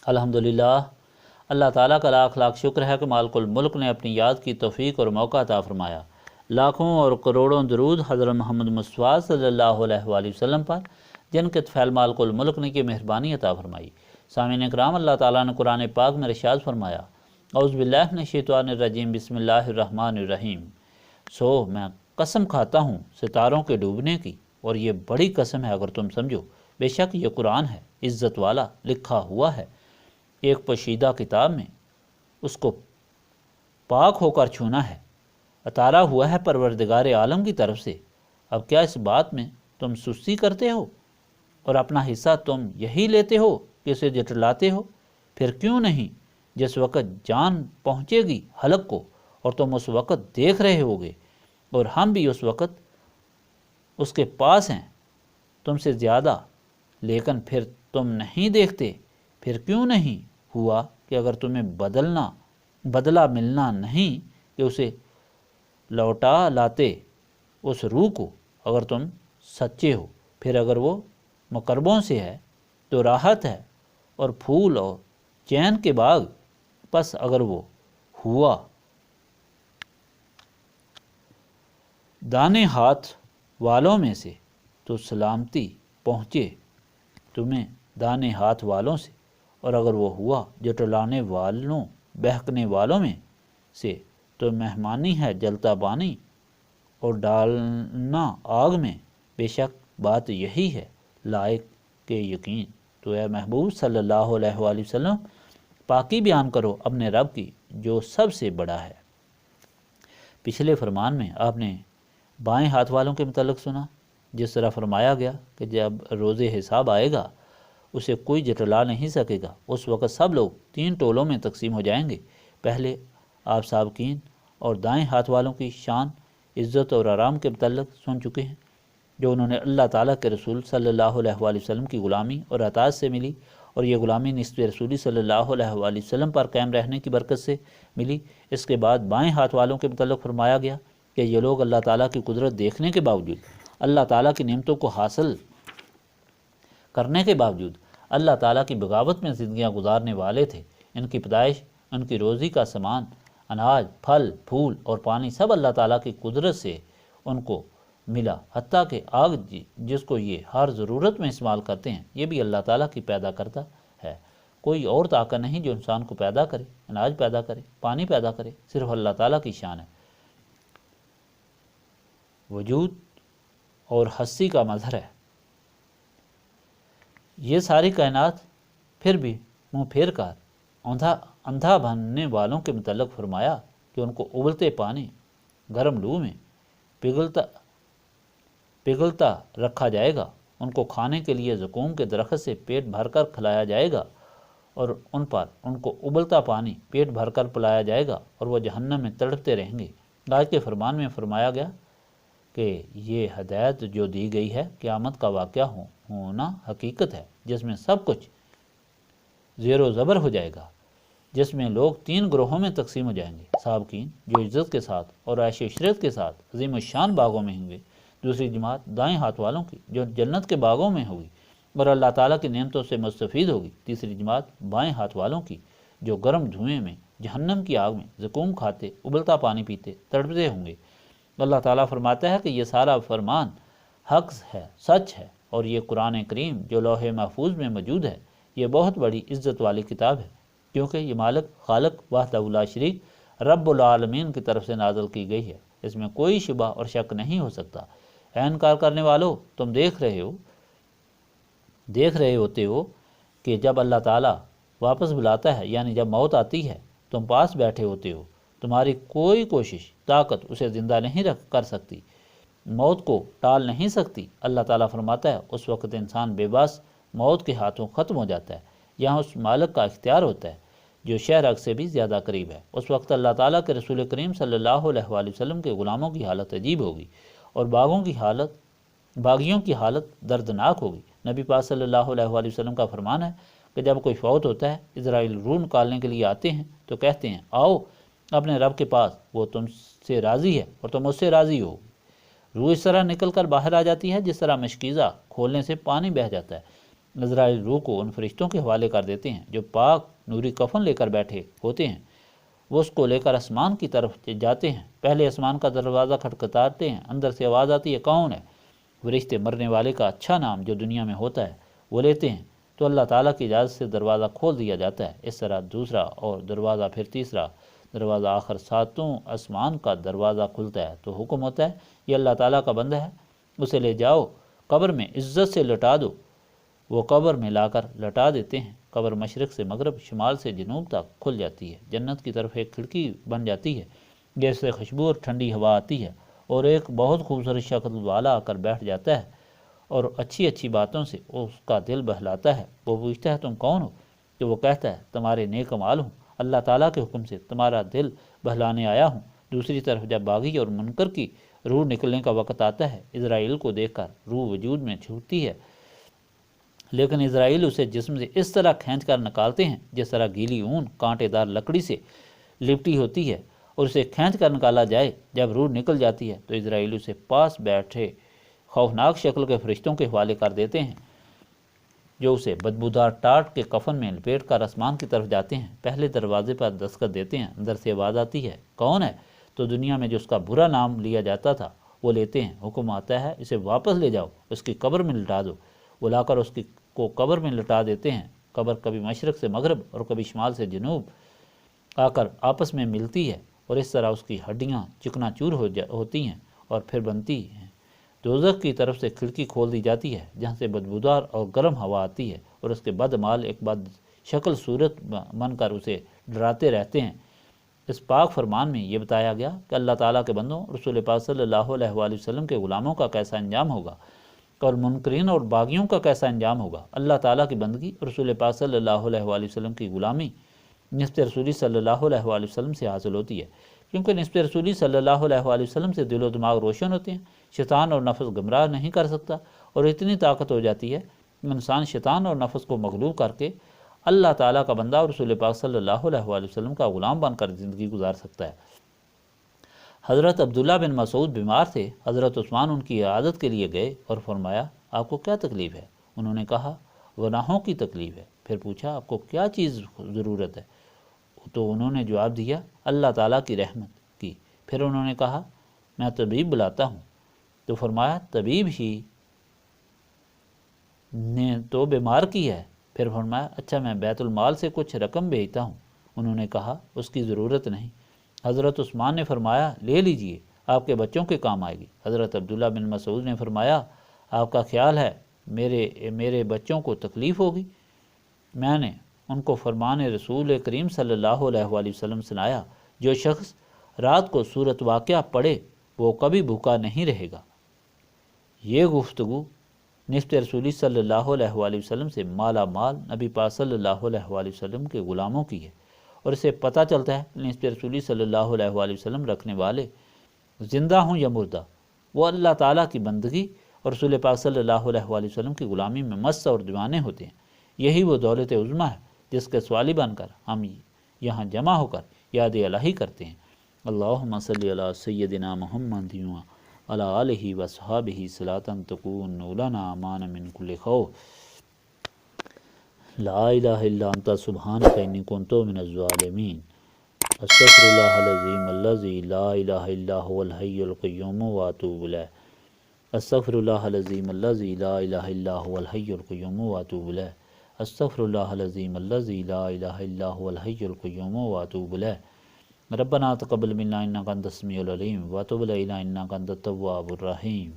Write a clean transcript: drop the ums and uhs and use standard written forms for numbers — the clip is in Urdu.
الحمدللہ، اللہ تعالیٰ کا لاکھ لاکھ شکر ہے کہ مالک الملک نے اپنی یاد کی توفیق اور موقع عطا فرمایا۔ لاکھوں اور کروڑوں درود حضرت محمد مصطفیٰ صلی اللہ علیہ وآلہ وسلم پر، جن کے طفیل مالک الملک نے کی مہربانی عطا فرمائی۔ سامعین کرام، اللہ تعالیٰ نے قرآن پاک میں ارشاد فرمایا، اعوذ باللہ من الشیطان الرجیم، بسم اللہ الرحمن الرحیم۔ سو میں قسم کھاتا ہوں ستاروں کے ڈوبنے کی، اور یہ بڑی قسم ہے اگر تم سمجھو، بے شک یہ قرآن ہے، عزت والا لکھا ہوا ہے ایک پوشیدہ کتاب میں، اس کو پاک ہو کر چھونا ہے، اتارا ہوا ہے پروردگار عالم کی طرف سے۔ اب کیا اس بات میں تم سستی کرتے ہو اور اپنا حصہ تم یہی لیتے ہو کہ اسے جٹلاتے ہو؟ پھر کیوں نہیں جس وقت جان پہنچے گی حلق کو اور تم اس وقت دیکھ رہے ہوگے، اور ہم بھی اس وقت اس کے پاس ہیں تم سے زیادہ، لیکن پھر تم نہیں دیکھتے۔ پھر کیوں نہیں ہوا کہ اگر تمہیں بدلہ ملنا نہیں کہ اسے لوٹا لاتے اس روح کو، اگر تم سچے ہو۔ پھر اگر وہ مقربوں سے ہے تو راحت ہے اور پھول اور چین کے باغ، پس اگر وہ ہوا دانے ہاتھ والوں میں سے تو سلامتی پہنچے تمہیں دانے ہاتھ والوں سے، اور اگر وہ ہوا جٹلانے والوں بہکنے والوں میں سے تو مہمانی ہے جلتا پانی اور ڈالنا آگ میں۔ بے شک بات یہی ہے لائق کے یقین۔ تو اے محبوب صلی اللہ علیہ وآلہ وسلم، پاکی بیان کرو اپنے رب کی جو سب سے بڑا ہے۔ پچھلے فرمان میں آپ نے بائیں ہاتھ والوں کے متعلق سنا، جس طرح فرمایا گیا کہ جب روز حساب آئے گا اسے کوئی جٹلا نہیں سکے گا۔ اس وقت سب لوگ 3 ٹولوں میں تقسیم ہو جائیں گے۔ پہلے آپ سابقین اور دائیں ہاتھ والوں کی شان، عزت اور آرام کے متعلق سن چکے ہیں، جو انہوں نے اللہ تعالیٰ کے رسول صلی اللہ علیہ وآلہ وسلم کی غلامی اور اطاعت سے ملی، اور یہ غلامی نسبت رسولی صلی اللہ علیہ وآلہ وسلم پر قائم رہنے کی برکت سے ملی۔ اس کے بعد بائیں ہاتھ والوں کے متعلق فرمایا گیا کہ یہ لوگ اللہ تعالیٰ کی قدرت دیکھنے کے باوجود، اللہ تعالیٰ کی نعمتوں کو حاصل کرنے کے باوجود اللہ تعالیٰ کی بغاوت میں زندگیاں گزارنے والے تھے۔ ان کی پیدائش، ان کی روزی کا سامان، اناج، پھل، پھول اور پانی سب اللہ تعالیٰ کی قدرت سے ان کو ملا، حتیٰ کہ آگ جس کو یہ ہر ضرورت میں استعمال کرتے ہیں، یہ بھی اللہ تعالیٰ کی پیدا کرتا ہے۔ کوئی اور طاقت نہیں جو انسان کو پیدا کرے، اناج پیدا کرے، پانی پیدا کرے، صرف اللہ تعالیٰ کی شان ہے۔ وجود اور ہستی کا مظہر ہے یہ ساری کائنات۔ پھر بھی منہ پھیر کر اندھا بننے والوں کے متعلق فرمایا کہ ان کو ابلتے پانی گرم لو میں پگھلتا رکھا جائے گا، ان کو کھانے کے لیے زقوم کے درخت سے پیٹ بھر کر کھلایا جائے گا، اور ان کو ابلتا پانی پیٹ بھر کر پلایا جائے گا، اور وہ جہنم میں تڑپتے رہیں گے۔ آج کے فرمان میں فرمایا گیا کہ یہ ہدایت جو دی گئی ہے قیامت کا واقعہ ہونا حقیقت ہے، جس میں سب کچھ زیر و زبر ہو جائے گا، جس میں لوگ 3 گروہوں میں تقسیم ہو جائیں گے۔ سابقین جو عزت کے ساتھ اور عیش و عشرت کے ساتھ عظیم الشان باغوں میں ہوں گے، دوسری جماعت دائیں ہاتھ والوں کی جو جنت کے باغوں میں ہوگی اور اللہ تعالیٰ کی نعمتوں سے مستفید ہوگی، تیسری جماعت بائیں ہاتھ والوں کی جو گرم دھوئیں میں جہنم کی آگ میں زقوم کھاتے، ابلتا پانی پیتے، تڑپتے ہوں گے۔ اللہ تعالیٰ فرماتا ہے کہ یہ سارا فرمان حق ہے، سچ ہے، اور یہ قرآن کریم جو لوح محفوظ میں موجود ہے، یہ بہت بڑی عزت والی کتاب ہے، کیونکہ یہ مالک خالق وحدہ لا شریک رب العالمین کی طرف سے نازل کی گئی ہے۔ اس میں کوئی شبہ اور شک نہیں ہو سکتا۔ اے انکار کرنے والو، تم دیکھ رہے ہوتے ہو کہ جب اللہ تعالیٰ واپس بلاتا ہے، یعنی جب موت آتی ہے، تم پاس بیٹھے ہوتے ہو، تمہاری کوئی کوشش طاقت اسے زندہ نہیں کر سکتی، موت کو ٹال نہیں سکتی۔ اللہ تعالیٰ فرماتا ہے اس وقت انسان بے بس موت کے ہاتھوں ختم ہو جاتا ہے، یہاں اس مالک کا اختیار ہوتا ہے جو شہر حق سے بھی زیادہ قریب ہے۔ اس وقت اللہ تعالیٰ کے رسول کریم صلی اللہ علیہ وآلہ وسلم کے غلاموں کی حالت عجیب ہوگی، اور باغیوں کی حالت دردناک ہوگی۔ نبی پاک صلی اللہ علیہ وآلہ وسلم کا فرمان ہے کہ جب کوئی فوت ہوتا ہے، اسرائیل روح نکالنے کے لیے آتے ہیں تو کہتے ہیں آؤ اپنے رب کے پاس، وہ تم سے راضی ہے اور تم اس سے راضی ہو۔ روح اس طرح نکل کر باہر آ جاتی ہے جس طرح مشکیزہ کھولنے سے پانی بہہ جاتا ہے۔ عزرائیل روح کو ان فرشتوں کے حوالے کر دیتے ہیں جو پاک نوری کفن لے کر بیٹھے ہوتے ہیں۔ وہ اس کو لے کر آسمان کی طرف جاتے ہیں۔ پہلے آسمان کا دروازہ کھٹکھٹاتے ہیں، اندر سے آواز آتی ہے، کون ہے؟ فرشتے مرنے والے کا اچھا نام جو دنیا میں ہوتا ہے وہ لیتے ہیں، تو اللہ تعالیٰ کی اجازت سے دروازہ کھول دیا جاتا ہے۔ اس طرح دوسرا اور دروازہ، پھر تیسرا دروازہ، آخر ساتوں آسمان کا دروازہ کھلتا ہے تو حکم ہوتا ہے، یہ اللہ تعالیٰ کا بندہ ہے، اسے لے جاؤ، قبر میں عزت سے لٹا دو۔ وہ قبر میں لا کر لٹا دیتے ہیں۔ قبر مشرق سے مغرب، شمال سے جنوب تک کھل جاتی ہے۔ جنت کی طرف ایک کھڑکی بن جاتی ہے جس سے خوشبو اور ٹھنڈی ہوا آتی ہے، اور ایک بہت خوبصورت شکل والا آ کر بیٹھ جاتا ہے اور اچھی اچھی باتوں سے اس کا دل بہلاتا ہے۔ وہ پوچھتا ہے، تم کون ہو؟ تو وہ کہتا ہے، تمہارے نیک اعمال ہوں، اللہ تعالیٰ کے حکم سے تمہارا دل بہلانے آیا ہوں۔ دوسری طرف جب باغی اور منکر کی روح نکلنے کا وقت آتا ہے، اسرائیل کو دیکھ کر روح وجود میں چھوٹتی ہے، لیکن اسرائیل اسے جسم سے اس طرح کھینچ کر نکالتے ہیں جس طرح گیلی اون کانٹے دار لکڑی سے لپٹی ہوتی ہے، اور اسے کھینچ کر نکالا جائے۔ جب روح نکل جاتی ہے تو اسرائیل اسے پاس بیٹھے خوفناک شکل کے فرشتوں کے حوالے کر دیتے ہیں جو اسے بدبودار ٹاٹ کے کفن میں لپیٹ کر آسمان کی طرف جاتے ہیں۔ پہلے دروازے پر دستخط دیتے ہیں، اندر سے آواز آتی ہے، کون ہے؟ تو دنیا میں جو اس کا برا نام لیا جاتا تھا وہ لیتے ہیں۔ حکم آتا ہے، اسے واپس لے جاؤ، اس کی قبر میں لٹا دو۔ وہ لا کر اس کو قبر میں لٹا دیتے ہیں۔ قبر کبھی مشرق سے مغرب اور کبھی شمال سے جنوب آ کر آپس میں ملتی ہے، اور اس طرح اس کی ہڈیاں چکنا چور ہوتی ہیں اور پھر بنتی ہیں۔ دوزخ کی طرف سے کھڑکی کھول دی جاتی ہے جہاں سے بدبودار اور گرم ہوا آتی ہے، اور اس کے بدعمال ایک بد شکل صورت بن کر اسے ڈراتے رہتے ہیں۔ اس پاک فرمان میں یہ بتایا گیا کہ اللہ تعالیٰ کے بندوں، رسول پاک صلی اللہ علیہ وآلہ وسلم کے غلاموں کا کیسا انجام ہوگا اور منکرین اور باغیوں کا کیسا انجام ہوگا۔ اللہ تعالیٰ کی بندگی، رسول پاک صلی اللہ علیہ وآلہ وسلم کی غلامی نسبت رسولی صلی اللہ علیہ وآلہ وسلم سے حاصل ہوتی ہے، کیونکہ نسبت رسولی صلی اللہ علیہ وآلہ وسلم سے دل و دماغ روشن ہوتے ہیں، شیطان اور نفس گمراہ نہیں کر سکتا، اور اتنی طاقت ہو جاتی ہے کہ انسان شیطان اور نفس کو مغلوب کر کے اللہ تعالیٰ کا بندہ اور رسول پاک صلی اللہ علیہ وآلہ وسلم کا غلام بن کر زندگی گزار سکتا ہے۔ حضرت عبداللہ بن مسعود بیمار تھے۔ حضرت عثمان ان کی عیادت کے لیے گئے اور فرمایا، آپ کو کیا تکلیف ہے؟ انہوں نے کہا، گناہوں کی تکلیف ہے۔ پھر پوچھا، آپ کو کیا چیز ضرورت ہے؟ تو انہوں نے جواب دیا، اللہ تعالیٰ کی رحمت کی۔ پھر انہوں نے کہا، میں طبیب بلاتا ہوں۔ تو فرمایا، طبیب ہی نے تو بیمار کی ہے۔ پھر فرمایا، اچھا میں بیت المال سے کچھ رقم بھیجتا ہوں۔ انہوں نے کہا، اس کی ضرورت نہیں۔ حضرت عثمان نے فرمایا، لے لیجئے، آپ کے بچوں کے کام آئے گی۔ حضرت عبداللہ بن مسعود نے فرمایا، آپ کا خیال ہے میرے بچوں کو تکلیف ہوگی؟ میں نے ان کو فرمان رسول کریم صلی اللہ علیہ وآلہ وسلم سنایا، جو شخص رات کو سورۃ واقعہ پڑھے وہ کبھی بھوکا نہیں رہے گا۔ یہ گفتگو نسبت رسولی صلی اللہ علیہ وآلہ وسلم سے مالا مال نبی پاک صلی اللہ علیہ وآلہ وسلم کے غلاموں کی ہے، اور اسے پتہ چلتا ہے کہ نسبت رسولی صلی اللہ علیہ وآلہ وسلم رکھنے والے زندہ ہوں یا مردہ، وہ اللہ تعالیٰ کی بندگی اور رسول پاک صلی اللہ علیہ وآلہ وسلم کی غلامی میں مست اور دیوانے ہوتے ہیں۔ یہی وہ دولت عظمیٰ ہے جس کے سوالی بن کر ہم یہاں جمع ہو کر یاد الہی کرتے ہیں۔ اللہم صلی علی سیدنا محمد علی آلہ وصحابہ صلاۃ تکون لنا امان من کل خوف، لا الہ الا انت سبحانک انی کنت من الظالمین، استغفر اللہ العظیم الذی لا الہ الا هو الحی القیوم واتوب الیہ، استغفر اللہ العظیم الذی لا الہ الا هو الحی القیوم واتوب الیہ، استغفر اللہ العظیم الذی لا الہ الا هو الحی القیوم واتوب الیہ۔ ربنا تقبل منا انک انت السمیع العلیم وتب علینا انک انت التواب الرحیم۔